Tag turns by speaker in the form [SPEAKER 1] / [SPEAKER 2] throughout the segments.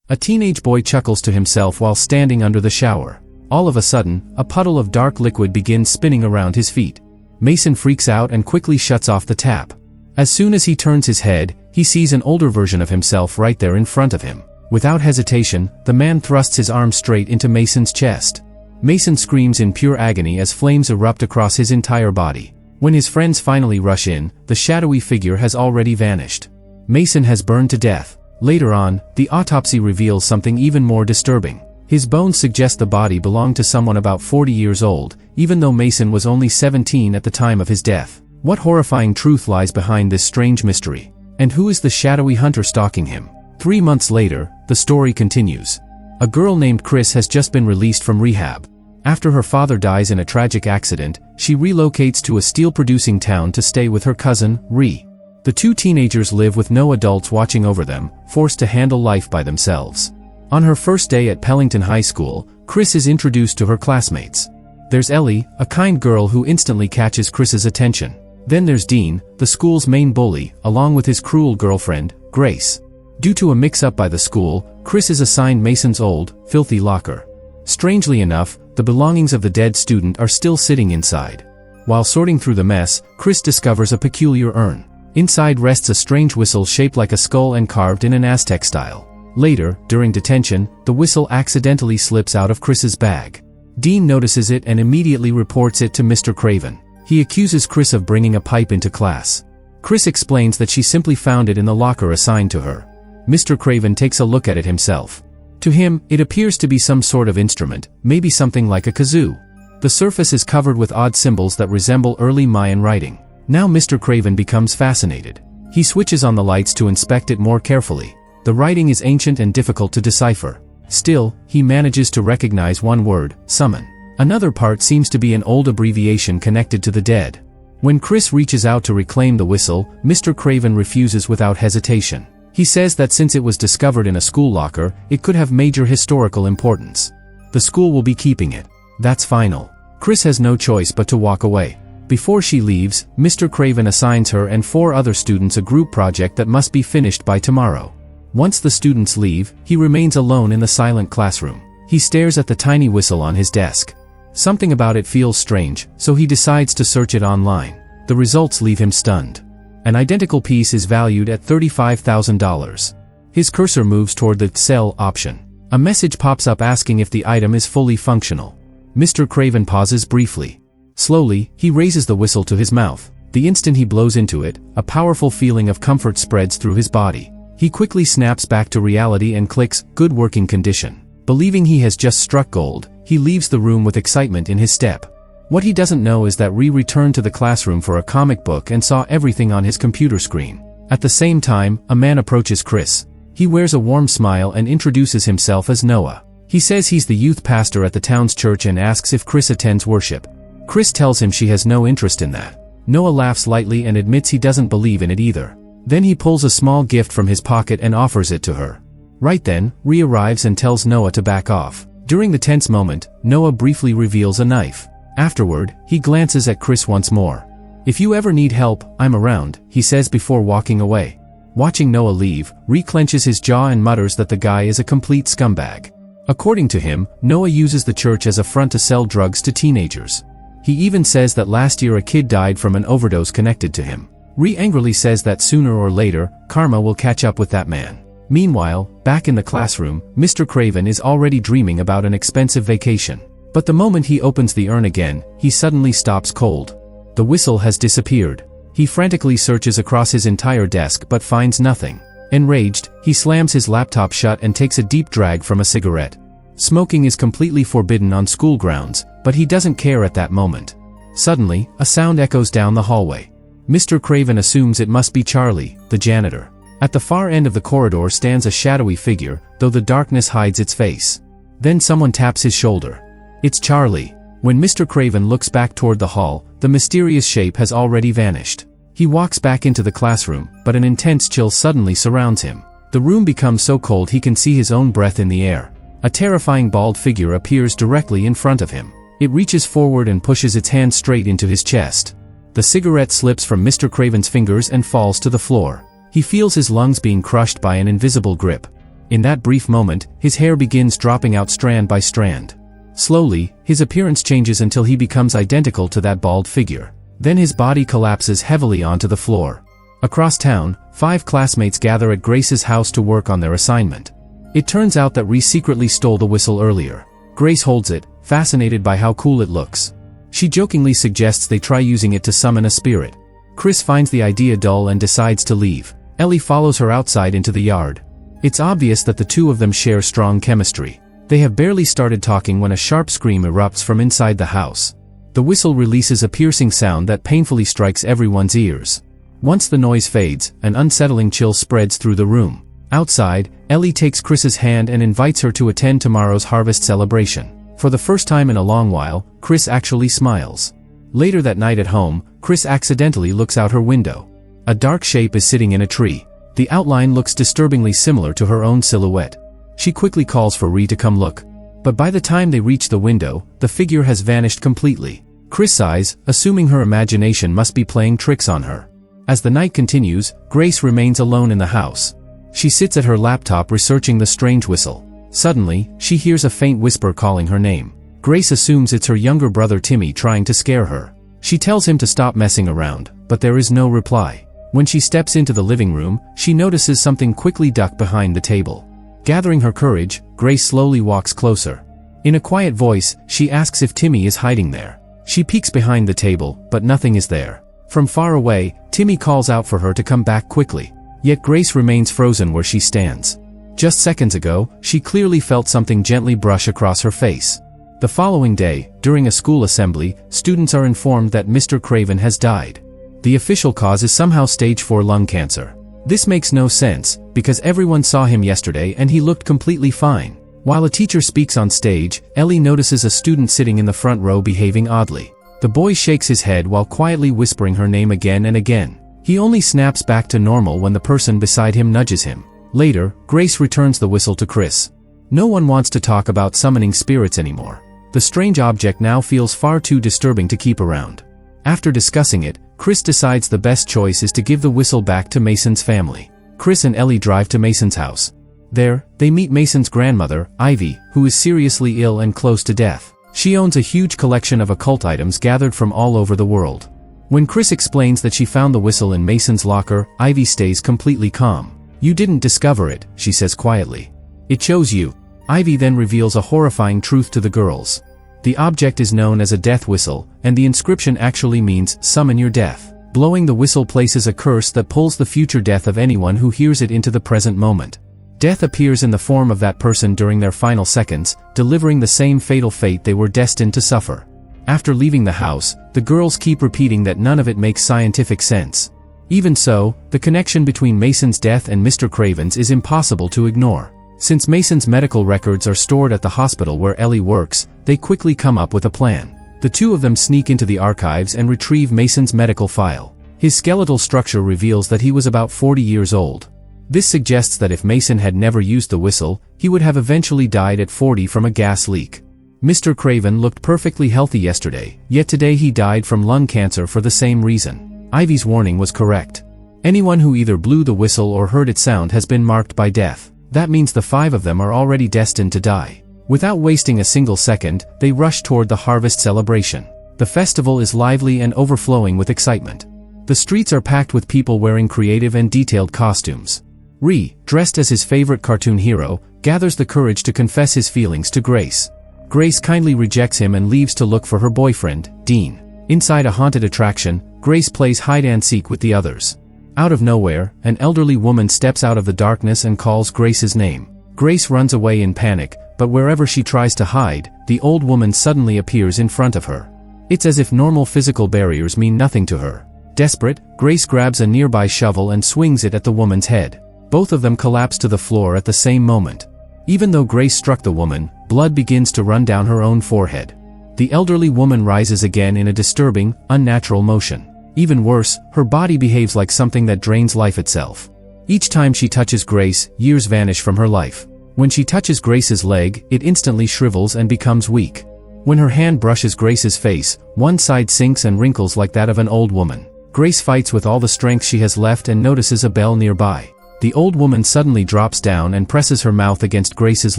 [SPEAKER 1] A teenage boy chuckles to himself while standing under the shower. All of a sudden, a puddle of dark liquid begins spinning around his feet. Mason freaks out and quickly shuts off the tap. As soon as he turns his head, he sees an older version of himself right there in front of him. Without hesitation, the man thrusts his arm straight into Mason's chest. Mason screams in pure agony as flames erupt across his entire body. When his friends finally rush in, the shadowy figure has already vanished. Mason has burned to death. Later on, the autopsy reveals something even more disturbing. His bones suggest the body belonged to someone about 40 years old, even though Mason was only 17 at the time of his death. What horrifying truth lies behind this strange mystery? And who is the shadowy hunter stalking him? 3 months later, the story continues. A girl named Chris has just been released from rehab. After her father dies in a tragic accident, she relocates to a steel-producing town to stay with her cousin, Ree. The two teenagers live with no adults watching over them, forced to handle life by themselves. On her first day at Pellington High School, Chris is introduced to her classmates. There's Ellie, a kind girl who instantly catches Chris's attention. Then there's Dean, the school's main bully, along with his cruel girlfriend, Grace. Due to a mix-up by the school, Chris is assigned Mason's old, filthy locker. Strangely enough, the belongings of the dead student are still sitting inside. While sorting through the mess, Chris discovers a peculiar urn. Inside rests a strange whistle shaped like a skull and carved in an Aztec style. Later, during detention, the whistle accidentally slips out of Chris's bag. Dean notices it and immediately reports it to Mr. Craven. He accuses Chris of bringing a pipe into class. Chris explains that she simply found it in the locker assigned to her. Mr. Craven takes a look at it himself. To him, it appears to be some sort of instrument, maybe something like a kazoo. The surface is covered with odd symbols that resemble early Mayan writing. Now Mr. Craven becomes fascinated. He switches on the lights to inspect it more carefully. The writing is ancient and difficult to decipher. Still, he manages to recognize one word, summon. Another part seems to be an old abbreviation connected to the dead. When Chris reaches out to reclaim the whistle, Mr. Craven refuses without hesitation. He says that since it was discovered in a school locker, it could have major historical importance. The school will be keeping it. That's final. Chris has no choice but to walk away. Before she leaves, Mr. Craven assigns her and 4 other students a group project that must be finished by tomorrow. Once the students leave, he remains alone in the silent classroom. He stares at the tiny whistle on his desk. Something about it feels strange, so he decides to search it online. The results leave him stunned. An identical piece is valued at $35,000. His cursor moves toward the sell option. A message pops up asking if the item is fully functional. Mr. Craven pauses briefly. Slowly, he raises the whistle to his mouth. The instant he blows into it, a powerful feeling of comfort spreads through his body. He quickly snaps back to reality and clicks, good working condition. Believing he has just struck gold, he leaves the room with excitement in his step. What he doesn't know is that Ree returned to the classroom for a comic book and saw everything on his computer screen. At the same time, a man approaches Chris. He wears a warm smile and introduces himself as Noah. He says he's the youth pastor at the town's church and asks if Chris attends worship. Chris tells him she has no interest in that. Noah laughs lightly and admits he doesn't believe in it either. Then he pulls a small gift from his pocket and offers it to her. Right then, Ree arrives and tells Noah to back off. During the tense moment, Noah briefly reveals a knife. Afterward, he glances at Chris once more. "If you ever need help, I'm around," he says before walking away. Watching Noah leave, Ree clenches his jaw and mutters that the guy is a complete scumbag. According to him, Noah uses the church as a front to sell drugs to teenagers. He even says that last year a kid died from an overdose connected to him. Ree angrily says that sooner or later, karma will catch up with that man. Meanwhile, back in the classroom, Mr. Craven is already dreaming about an expensive vacation. But the moment he opens the urn again, he suddenly stops cold. The whistle has disappeared. He frantically searches across his entire desk but finds nothing. Enraged, he slams his laptop shut and takes a deep drag from a cigarette. Smoking is completely forbidden on school grounds, but he doesn't care at that moment. Suddenly, a sound echoes down the hallway. Mr. Craven assumes it must be Charlie, the janitor. At the far end of the corridor stands a shadowy figure, though the darkness hides its face. Then someone taps his shoulder. It's Charlie. When Mr. Craven looks back toward the hall, the mysterious shape has already vanished. He walks back into the classroom, but an intense chill suddenly surrounds him. The room becomes so cold he can see his own breath in the air. A terrifying bald figure appears directly in front of him. It reaches forward and pushes its hand straight into his chest. The cigarette slips from Mr. Craven's fingers and falls to the floor. He feels his lungs being crushed by an invisible grip. In that brief moment, his hair begins dropping out strand by strand. Slowly, his appearance changes until he becomes identical to that bald figure. Then his body collapses heavily onto the floor. Across town, 5 classmates gather at Grace's house to work on their assignment. It turns out that Reese secretly stole the whistle earlier. Grace holds it, fascinated by how cool it looks. She jokingly suggests they try using it to summon a spirit. Chris finds the idea dull and decides to leave. Ellie follows her outside into the yard. It's obvious that the two of them share strong chemistry. They have barely started talking when a sharp scream erupts from inside the house. The whistle releases a piercing sound that painfully strikes everyone's ears. Once the noise fades, an unsettling chill spreads through the room. Outside, Ellie takes Chris's hand and invites her to attend tomorrow's harvest celebration. For the first time in a long while, Chris actually smiles. Later that night at home, Chris accidentally looks out her window. A dark shape is sitting in a tree. The outline looks disturbingly similar to her own silhouette. She quickly calls for Ree to come look. But by the time they reach the window, the figure has vanished completely. Chris sighs, assuming her imagination must be playing tricks on her. As the night continues, Grace remains alone in the house. She sits at her laptop researching the strange whistle. Suddenly, she hears a faint whisper calling her name. Grace assumes it's her younger brother Timmy trying to scare her. She tells him to stop messing around, but there is no reply. When she steps into the living room, she notices something quickly duck behind the table. Gathering her courage, Grace slowly walks closer. In a quiet voice, she asks if Timmy is hiding there. She peeks behind the table, but nothing is there. From far away, Timmy calls out for her to come back quickly. Yet Grace remains frozen where she stands. Just seconds ago, she clearly felt something gently brush across her face. The following day, during a school assembly, students are informed that Mr. Craven has died. The official cause is somehow stage 4 lung cancer. This makes no sense, because everyone saw him yesterday and he looked completely fine. While a teacher speaks on stage, Ellie notices a student sitting in the front row behaving oddly. The boy shakes his head while quietly whispering her name again and again. He only snaps back to normal when the person beside him nudges him. Later, Grace returns the whistle to Chris. No one wants to talk about summoning spirits anymore. The strange object now feels far too disturbing to keep around. After discussing it, Chris decides the best choice is to give the whistle back to Mason's family. Chris and Ellie drive to Mason's house. There, they meet Mason's grandmother, Ivy, who is seriously ill and close to death. She owns a huge collection of occult items gathered from all over the world. When Chris explains that she found the whistle in Mason's locker, Ivy stays completely calm. "You didn't discover it," she says quietly. "It chose you." Ivy then reveals a horrifying truth to the girls. The object is known as a death whistle, and the inscription actually means, "Summon your death." Blowing the whistle places a curse that pulls the future death of anyone who hears it into the present moment. Death appears in the form of that person during their final seconds, delivering the same fatal fate they were destined to suffer. After leaving the house, the girls keep repeating that none of it makes scientific sense. Even so, the connection between Mason's death and Mr. Craven's is impossible to ignore. Since Mason's medical records are stored at the hospital where Ellie works, they quickly come up with a plan. The two of them sneak into the archives and retrieve Mason's medical file. His skeletal structure reveals that he was about 40 years old. This suggests that if Mason had never used the whistle, he would have eventually died at 40 from a gas leak. Mr. Craven looked perfectly healthy yesterday, yet today he died from lung cancer for the same reason. Ivy's warning was correct. Anyone who either blew the whistle or heard its sound has been marked by death. That means the 5 of them are already destined to die. Without wasting a single second, they rush toward the harvest celebration. The festival is lively and overflowing with excitement. The streets are packed with people wearing creative and detailed costumes. Ree, dressed as his favorite cartoon hero, gathers the courage to confess his feelings to Grace. Grace kindly rejects him and leaves to look for her boyfriend, Dean. Inside a haunted attraction, Grace plays hide-and-seek with the others. Out of nowhere, an elderly woman steps out of the darkness and calls Grace's name. Grace runs away in panic, but wherever she tries to hide, the old woman suddenly appears in front of her. It's as if normal physical barriers mean nothing to her. Desperate, Grace grabs a nearby shovel and swings it at the woman's head. Both of them collapse to the floor at the same moment. Even though Grace struck the woman, blood begins to run down her own forehead. The elderly woman rises again in a disturbing, unnatural motion. Even worse, her body behaves like something that drains life itself. Each time she touches Grace, years vanish from her life. When she touches Grace's leg, it instantly shrivels and becomes weak. When her hand brushes Grace's face, one side sinks and wrinkles like that of an old woman. Grace fights with all the strength she has left and notices a bell nearby. The old woman suddenly drops down and presses her mouth against Grace's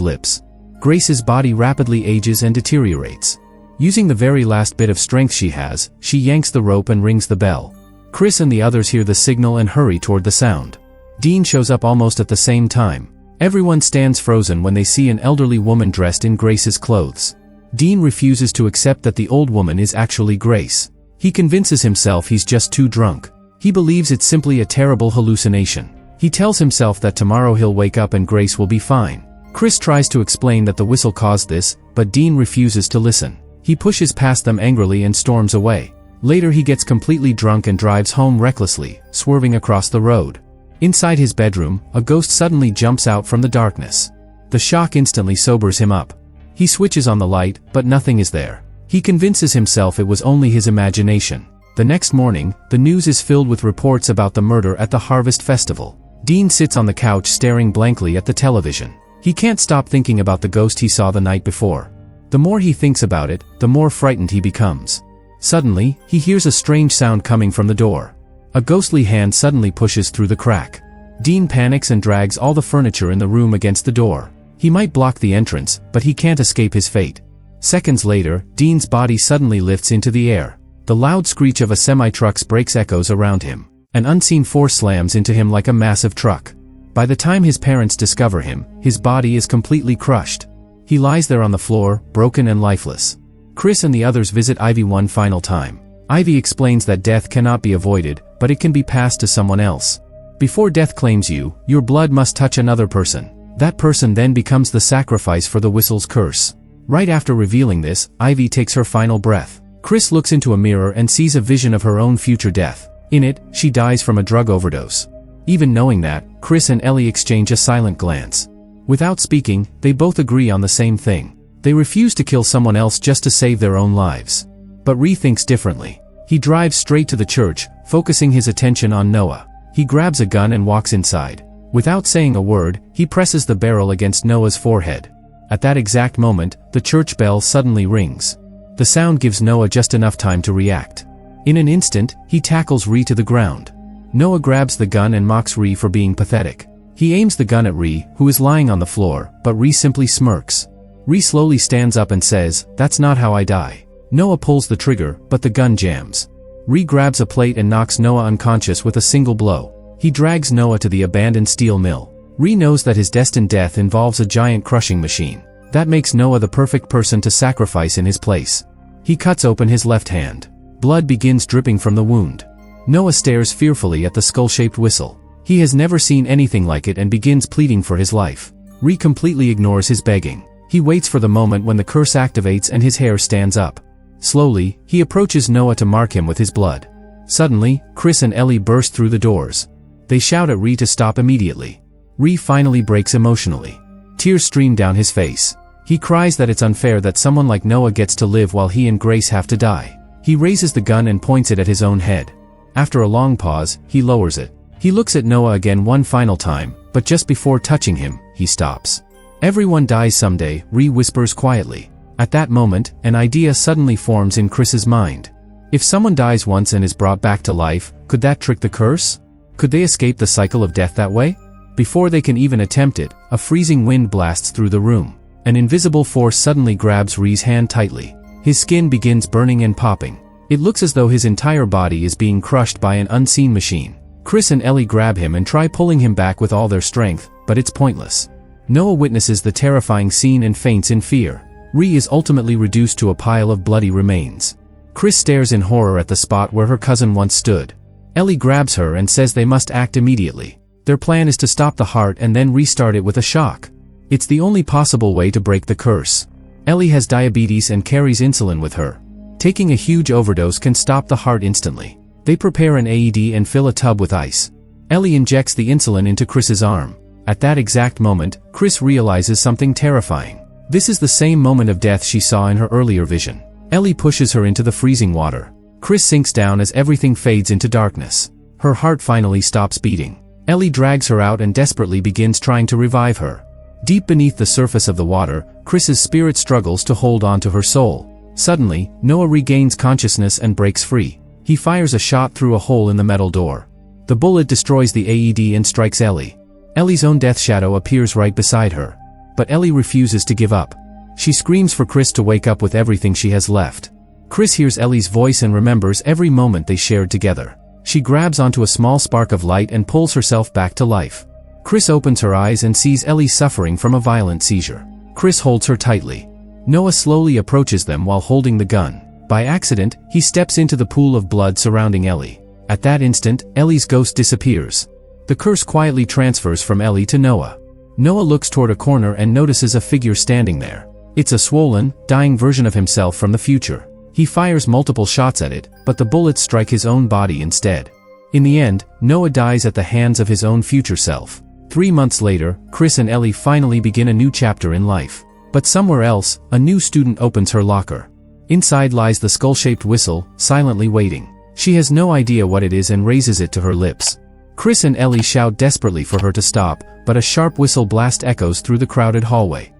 [SPEAKER 1] lips. Grace's body rapidly ages and deteriorates. Using the very last bit of strength she has, she yanks the rope and rings the bell. Chris and the others hear the signal and hurry toward the sound. Dean shows up almost at the same time. Everyone stands frozen when they see an elderly woman dressed in Grace's clothes. Dean refuses to accept that the old woman is actually Grace. He convinces himself he's just too drunk. He believes it's simply a terrible hallucination. He tells himself that tomorrow he'll wake up and Grace will be fine. Chris tries to explain that the whistle caused this, but Dean refuses to listen. He pushes past them angrily and storms away. Later he gets completely drunk and drives home recklessly, swerving across the road. Inside his bedroom, a ghost suddenly jumps out from the darkness. The shock instantly sobers him up. He switches on the light, but nothing is there. He convinces himself it was only his imagination. The next morning, the news is filled with reports about the murder at the Harvest Festival. Dean sits on the couch staring blankly at the television. He can't stop thinking about the ghost he saw the night before. The more he thinks about it, the more frightened he becomes. Suddenly, he hears a strange sound coming from the door. A ghostly hand suddenly pushes through the crack. Dean panics and drags all the furniture in the room against the door. He might block the entrance, but he can't escape his fate. Seconds later, Dean's body suddenly lifts into the air. The loud screech of a semi-truck's brakes echoes around him. An unseen force slams into him like a massive truck. By the time his parents discover him, his body is completely crushed. He lies there on the floor, broken and lifeless. Chris and the others visit Ivy one final time. Ivy explains that death cannot be avoided, but it can be passed to someone else. Before death claims you, your blood must touch another person. That person then becomes the sacrifice for the whistle's curse. Right after revealing this, Ivy takes her final breath. Chris looks into a mirror and sees a vision of her own future death. In it, she dies from a drug overdose. Even knowing that, Chris and Ellie exchange a silent glance. Without speaking, they both agree on the same thing. They refuse to kill someone else just to save their own lives. But Ree thinks differently. He drives straight to the church, focusing his attention on Noah. He grabs a gun and walks inside. Without saying a word, he presses the barrel against Noah's forehead. At that exact moment, the church bell suddenly rings. The sound gives Noah just enough time to react. In an instant, he tackles Ree to the ground. Noah grabs the gun and mocks Ree for being pathetic. He aims the gun at Ree, who is lying on the floor, but Ree simply smirks. Ree slowly stands up and says, "That's not how I die." Noah pulls the trigger, but the gun jams. Ree grabs a plate and knocks Noah unconscious with a single blow. He drags Noah to the abandoned steel mill. Ree knows that his destined death involves a giant crushing machine. That makes Noah the perfect person to sacrifice in his place. He cuts open his left hand. Blood begins dripping from the wound. Noah stares fearfully at the skull-shaped whistle. He has never seen anything like it and begins pleading for his life. Ree completely ignores his begging. He waits for the moment when the curse activates and his hair stands up. Slowly, he approaches Noah to mark him with his blood. Suddenly, Chris and Ellie burst through the doors. They shout at Ree to stop immediately. Ree finally breaks emotionally. Tears stream down his face. He cries that it's unfair that someone like Noah gets to live while he and Grace have to die. He raises the gun and points it at his own head. After a long pause, he lowers it. He looks at Noah again one final time, but just before touching him, he stops. "Everyone dies someday," Ree whispers quietly. At that moment, an idea suddenly forms in Chris's mind. If someone dies once and is brought back to life, could that trick the curse? Could they escape the cycle of death that way? Before they can even attempt it, a freezing wind blasts through the room. An invisible force suddenly grabs Ree's hand tightly. His skin begins burning and popping. It looks as though his entire body is being crushed by an unseen machine. Chris and Ellie grab him and try pulling him back with all their strength, but it's pointless. Noah witnesses the terrifying scene and faints in fear. Ree is ultimately reduced to a pile of bloody remains. Chris stares in horror at the spot where her cousin once stood. Ellie grabs her and says they must act immediately. Their plan is to stop the heart and then restart it with a shock. It's the only possible way to break the curse. Ellie has diabetes and carries insulin with her. Taking a huge overdose can stop the heart instantly. They prepare an AED and fill a tub with ice. Ellie injects the insulin into Chris's arm. At that exact moment, Chris realizes something terrifying. This is the same moment of death she saw in her earlier vision. Ellie pushes her into the freezing water. Chris sinks down as everything fades into darkness. Her heart finally stops beating. Ellie drags her out and desperately begins trying to revive her. Deep beneath the surface of the water, Chris's spirit struggles to hold on to her soul. Suddenly, Noah regains consciousness and breaks free. He fires a shot through a hole in the metal door. The bullet destroys the AED and strikes Ellie. Ellie's own death shadow appears right beside her. But Ellie refuses to give up. She screams for Chris to wake up with everything she has left. Chris hears Ellie's voice and remembers every moment they shared together. She grabs onto a small spark of light and pulls herself back to life. Chris opens her eyes and sees Ellie suffering from a violent seizure. Chris holds her tightly. Noah slowly approaches them while holding the gun. By accident, he steps into the pool of blood surrounding Ellie. At that instant, Ellie's ghost disappears. The curse quietly transfers from Ellie to Noah. Noah looks toward a corner and notices a figure standing there. It's a swollen, dying version of himself from the future. He fires multiple shots at it, but the bullets strike his own body instead. In the end, Noah dies at the hands of his own future self. 3 months later, Chris and Ellie finally begin a new chapter in life. But somewhere else, a new student opens her locker. Inside lies the skull-shaped whistle, silently waiting. She has no idea what it is and raises it to her lips. Chris and Ellie shout desperately for her to stop, but a sharp whistle blast echoes through the crowded hallway.